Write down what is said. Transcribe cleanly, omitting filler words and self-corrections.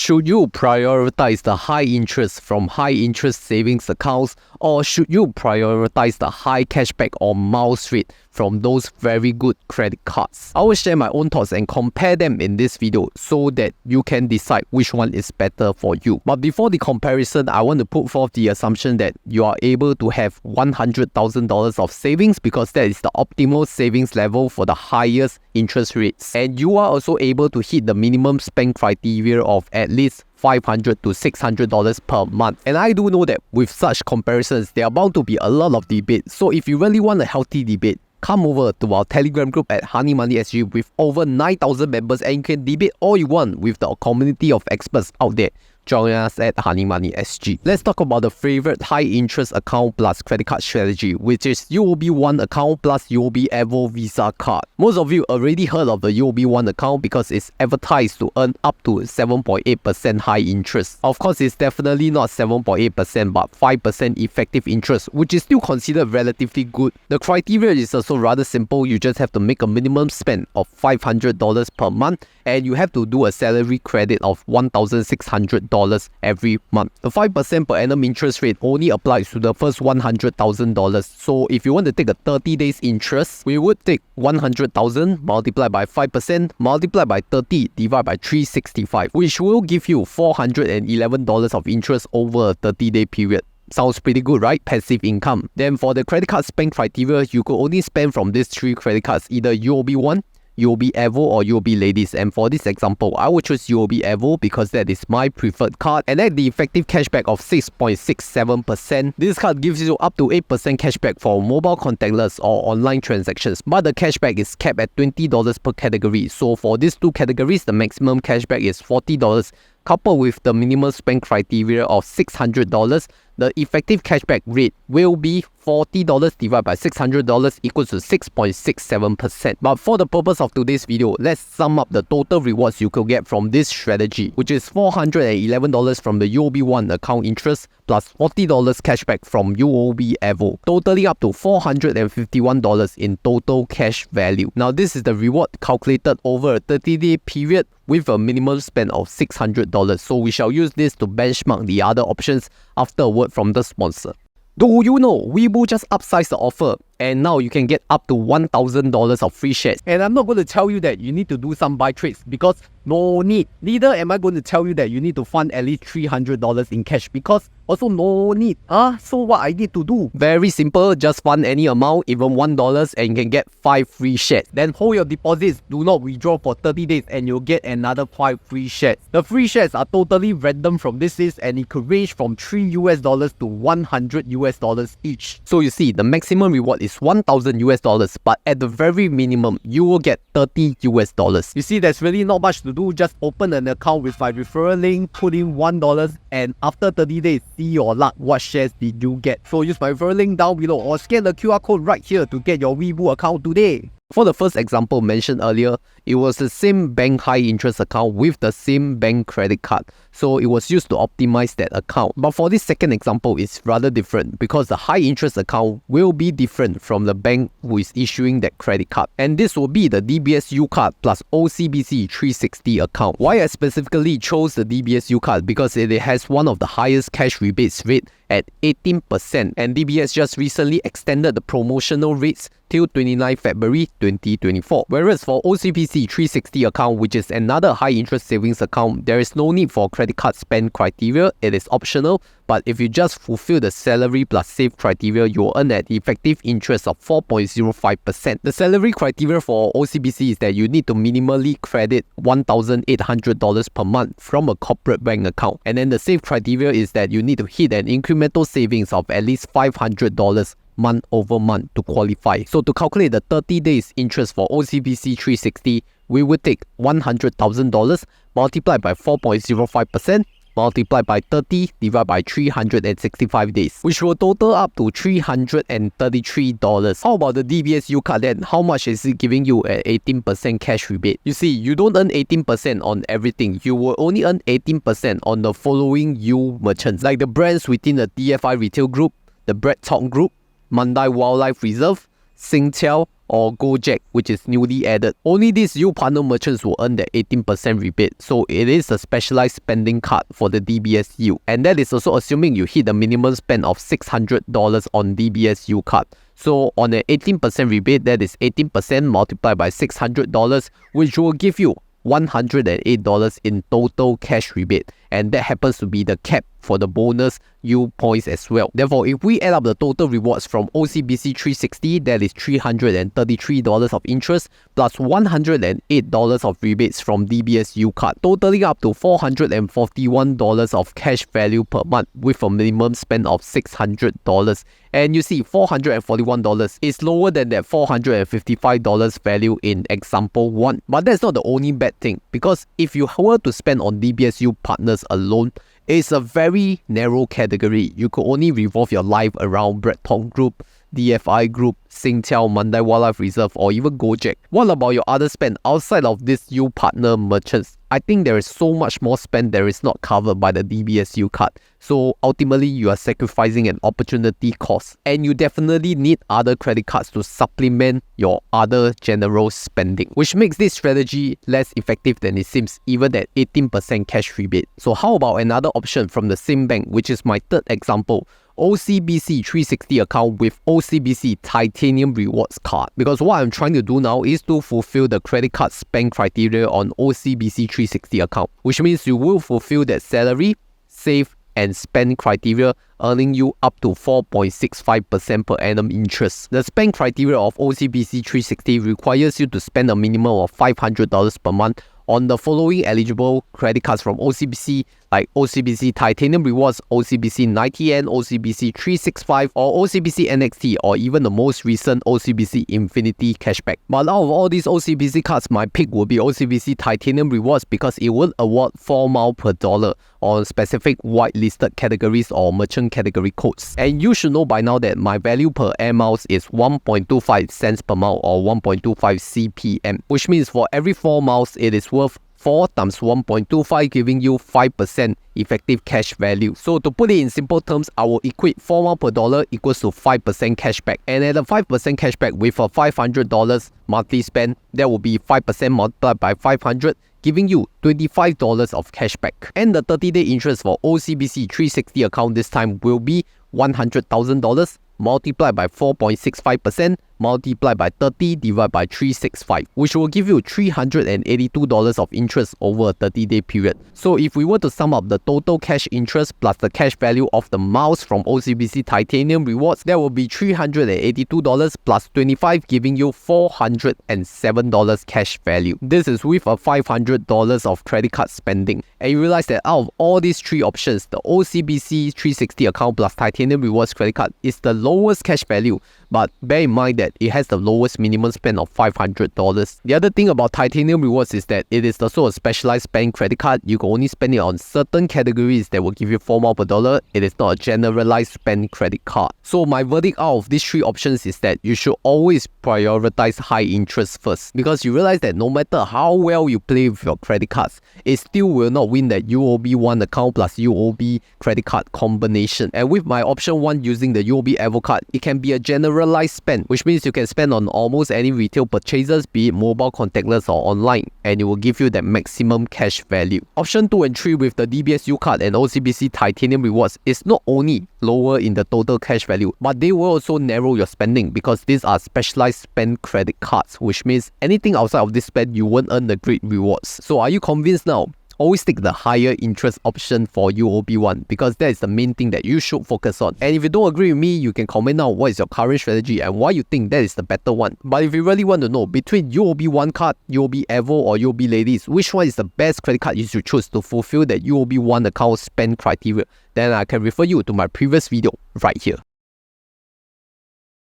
Should you prioritize the high interest from high interest savings accounts, or should you prioritize the high cashback or miles rate from those very good credit cards? I will share my own thoughts and compare them in this video so that you can decide which one is better for you. But before the comparison, I want to put forth the assumption that you are able to have $100,000 of savings because that is the optimal savings level for the highest interest rates. And you are also able to hit the minimum spend criteria of at least $500 to $600 per month. And I do know that with such comparisons, there are bound to be a lot of debate. So if you really want a healthy debate, come over to our Telegram group at Honey Money SG with over 9,000 members, and you can debate all you want with the community of experts out there. Join us at Honey Money SG. Let's talk about the favorite high interest account plus credit card strategy, which is UOB One account plus UOB EVOL Visa card. Most of you already heard of the UOB One account because it's advertised to earn up to 7.8% high interest. Of course, it's definitely not 7.8% but 5% effective interest, which is still considered relatively good. The criteria is also rather simple. You just have to make a minimum spend of $500 per month, and you have to do a salary credit of $1,600 every month. The 5% per annum interest rate only applies to the first $100,000. So if you want to take a 30 days interest, we would take 100,000 multiplied by 5% multiplied by 30 divided by 365, which will give you $411 of interest over a 30-day period. Sounds pretty good, right? Passive income. Then for the credit card spend criteria, you could only spend from these three credit cards, either UOB One, UOB EVOL or UOB Ladies. And for this example, I will choose UOB EVOL because that is my preferred card, and at the effective cashback of 6.67%. This card gives you up to 8% cashback for mobile contactless or online transactions, but the cashback is capped at $20 per category. So for these two categories, the maximum cashback is $40. Coupled with the minimum spend criteria of $600, the effective cashback rate will be $40 divided by $600 equals to 6.67%. But for the purpose of today's video, let's sum up the total rewards you could get from this strategy, which is $411 from the UOB One account interest plus $40 cashback from UOB EVOL, totally up to $451 in total cash value. Now this is the reward calculated over a 30-day period with a minimum spend of $600. So we shall use this to benchmark the other options after a word from the sponsor. Do you know Weibo just upsized the offer, and now you can get up to $1,000 of free shares? And I'm not going to tell you that you need to do some buy trades because no need. Neither am I going to tell you that you need to fund at least $300 in cash because also no need. So what I need to do? Very simple, just fund any amount, even $1, and you can get 5 free shares. Then hold your deposits, do not withdraw for 30 days, and you'll get another 5 free shares. The free shares are totally random from this list, and it could range from $3 to $100 each. So you see, the maximum reward is $1,000, but at the very minimum, you will get $30. You see, there's really not much to do. Just open an account with my referral link, put in $1, and after 30 days, see your luck. What shares did you get? So use my referral link down below or scan the QR code right here to get your Weibo account today. For the first example mentioned earlier, it was the same bank high interest account with the same bank credit card. So it was used to optimize that account. But for this second example, it's rather different because the high interest account will be different from the bank who is issuing that credit card. And this will be the DBS U card plus OCBC 360 account. Why I specifically chose the DBS U card? Because it has one of the highest cash rebates rate at 18%, and DBS just recently extended the promotional rates till 29 February 2024. Whereas for OCBC 360 account, which is another high interest savings account, there is no need for credit card spend criteria. It is optional, but if you just fulfill the salary plus save criteria, you'll earn an effective interest of 4.05%. The salary criteria for OCBC is that you need to minimally credit $1,800 per month from a corporate bank account. And then the save criteria is that you need to hit an incremental savings of at least $500 month over month to qualify. So to calculate the 30 days interest for OCBC 360, we would take $100,000 multiplied by 4.05% multiplied by 30 divided by 365 days, which will total up to $333. How about the DBS U card then? How much is it giving you at 18% cash rebate? You see, you don't earn 18% on everything. You will only earn 18% on the following U merchants, like the brands within the DFI retail group, the Bread Talk group, Mandai Wildlife Reserve, Singtel, or Gojek, which is newly added. Only these U partner merchants will earn the 18% rebate, so it is a specialized spending card for the DBS U, and that is also assuming you hit the minimum spend of $600 on DBS U card. So on an 18% rebate, that is 18% multiplied by $600, which will give you $108 in total cash rebate, and that happens to be the cap for the bonus U points as well. Therefore, if we add up the total rewards from OCBC 360, that is $333 of interest plus $108 of rebates from DBS U card, totaling up to $441 of cash value per month with a minimum spend of $600. And you see, $441 is lower than that $455 value in example 1. But that's not the only bad thing, because if you were to spend on DBS U partners alone, it's a very narrow category. You could only revolve your life around Breadtalk Group, DFI Group, Singtel, Mandai Wildlife Reserve, or even Gojek. What about your other spend outside of these U partner merchants? I think there is so much more spend that is not covered by the DBS U card. So ultimately, you are sacrificing an opportunity cost, and you definitely need other credit cards to supplement your other general spending, which makes this strategy less effective than it seems, even at 18% cash rebate. So how about another option from the same bank, which is my third example? OCBC 360 account with OCBC Titanium Rewards card. Because what I'm trying to do now is to fulfill the credit card spend criteria on OCBC 360 account, which means you will fulfill that salary, save, and spend criteria, earning you up to 4.65% per annum interest. The spend criteria of OCBC 360 requires you to spend a minimum of $500 per month on the following eligible credit cards from OCBC, like OCBC Titanium Rewards, OCBC 90N, OCBC 365, or OCBC NXT, or even the most recent OCBC Infinity Cashback. But out of all these OCBC cards, my pick would be OCBC Titanium Rewards because it will award 4 miles per dollar on specific whitelisted categories or merchant category codes. And you should know by now that my value per air miles is 1.25 cents per mile or 1.25 CPM, which means for every 4 miles, it is worth 4 times 1.25, giving you 5% effective cash value. So to put it in simple terms, I will equate 4 miles per dollar equals to 5% cashback. And at a 5% cashback with a $500 monthly spend, that will be 5% multiplied by 500, giving you $25 of cashback. And the 30-day interest for OCBC 360 account this time will be $100,000 multiplied by 4.65%, multiplied by 30 divided by 365, which will give you $382 of interest over a 30-day period. So if we were to sum up the total cash interest plus the cash value of the miles from OCBC Titanium Rewards, that will be $382 plus 25, giving you $407 cash value. This is with a $500 of credit card spending. And you realize that out of all these three options, the OCBC 360 account plus Titanium Rewards credit card is the lowest cash value, but bear in mind that it has the lowest minimum spend of $500. The other thing about Titanium Rewards is that it is also a specialized spend credit card. You can only spend it on certain categories that will give you 4 miles per dollar. It is not a generalized spend credit card. So my verdict out of these three options is that you should always prioritize high interest first, because you realize that no matter how well you play with your credit cards, it still will not win that UOB One account plus UOB credit card combination. And with my option 1 using the UOB EVOL card, it can be a generalized spend, which means you can spend on almost any retail purchases, be it mobile, contactless, or online, and it will give you that maximum cash value. Option 2 and 3 with the DBS U card and OCBC Titanium Rewards is not only lower in the total cash value, but they will also narrow your spending because these are specialized spend credit cards, which means anything outside of this spend, you won't earn the great rewards. So are you convinced now? Always take the higher interest option for UOB One, because that is the main thing that you should focus on. And if you don't agree with me, you can comment down what is your current strategy and why you think that is the better one. But if you really want to know between UOB One card, UOB EVOL, or UOB Ladies, which one is the best credit card you should choose to fulfill that UOB One account spend criteria, then I can refer you to my previous video right here.